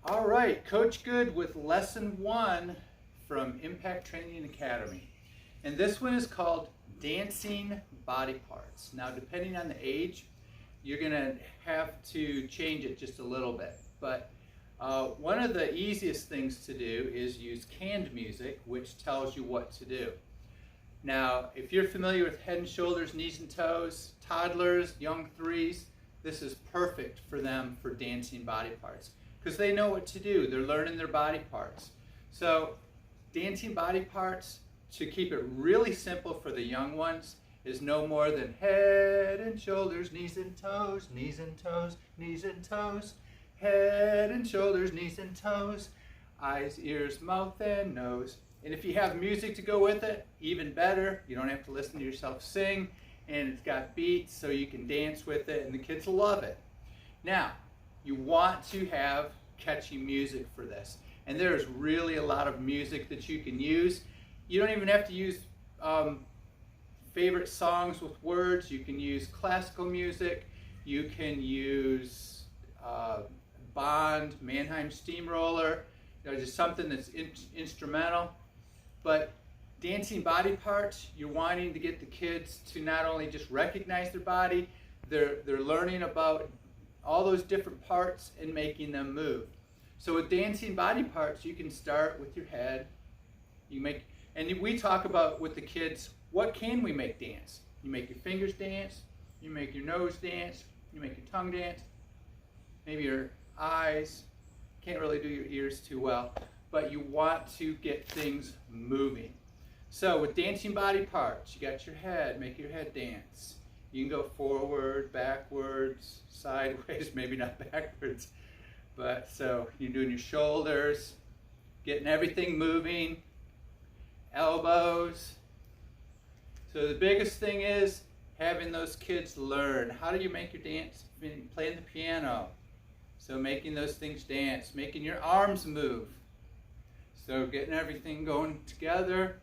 All right, Coach Good with lesson 1 from Impact Training Academy. And this one is called Dancing Body Parts. Now, depending on the age, you're gonna have to change it just a little bit. But one of the easiest things to do is use canned music, which tells you what to do. Now, if you're familiar with head and shoulders, knees and toes, toddlers, young threes, this is perfect for them for dancing body parts because they know what to do. They're learning their body parts. So dancing body parts, to keep it really simple for the young ones, is no more than head and shoulders, knees and toes, knees and toes, knees and toes, head and shoulders, knees and toes, eyes, ears, mouth, and nose. And if you have music to go with it, even better. You don't have to listen to yourself sing, and it's got beats so you can dance with it, and the kids will love it. Now, you want to have catchy music for this. And there's really a lot of music that you can use. You don't even have to use favorite songs with words. You can use classical music. You can use Bond, Mannheim Steamroller, just something that's instrumental. But dancing body parts, you're wanting to get the kids to not only just recognize their body, they're learning about all those different parts and making them move. So with dancing body parts, you can start with your head. And we talk about with the kids, what can we make dance? You make your fingers dance, you make your nose dance, you make your tongue dance, maybe your eyes. Can't really do your ears too well, but you want to get things moving. So with dancing body parts, you got your head, make your head dance. You can go forward, backwards, sideways, maybe not backwards. But so you're doing your shoulders, getting everything moving, elbows. So the biggest thing is having those kids learn. How do you make your dance? Playing the piano. So making those things dance, making your arms move. So getting everything going together.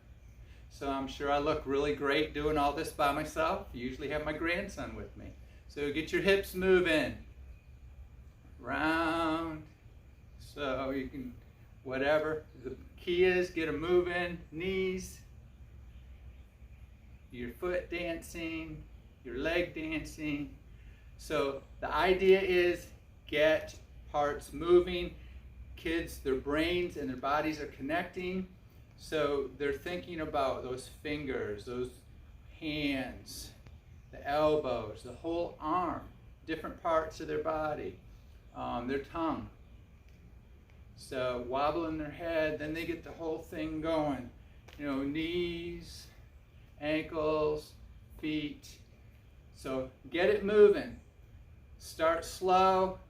So I'm sure I look really great doing all this by myself. I usually have my grandson with me. So get your hips moving. Round. So you can, whatever. The key is get them moving. Knees. Your foot dancing. Your leg dancing. So the idea is get parts moving. Kids, their brains and their bodies are connecting. So they're thinking about those fingers, those hands, the elbows, the whole arm, different parts of their body, their tongue. So wobbling their head, then they get the whole thing going. You know, knees, ankles, feet. So get it moving. Start slow.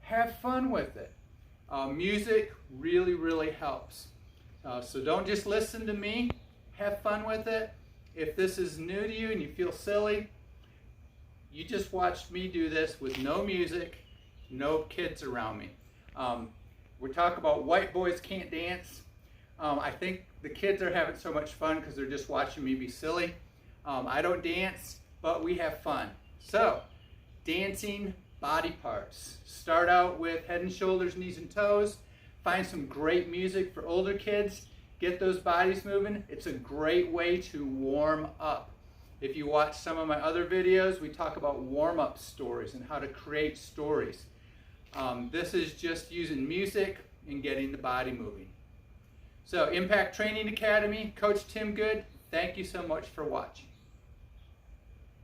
Have fun with it. Music really, really helps. So don't just listen to me. Have fun with it. If this is new to you and you feel silly, you just watched me do this with no music, no kids around me. We're talking about white boys can't dance. I think the kids are having so much fun because they're just watching me be silly. I don't dance, but we have fun. So, dancing body parts. Start out with head and shoulders, knees and toes. Find some great music for older kids. Get those bodies moving. It's a great way to warm up. If you watch some of my other videos, we talk about warm-up stories and how to create stories. This is just using music and getting the body moving. So Impact Training Academy, Coach Tim Good, thank you so much for watching.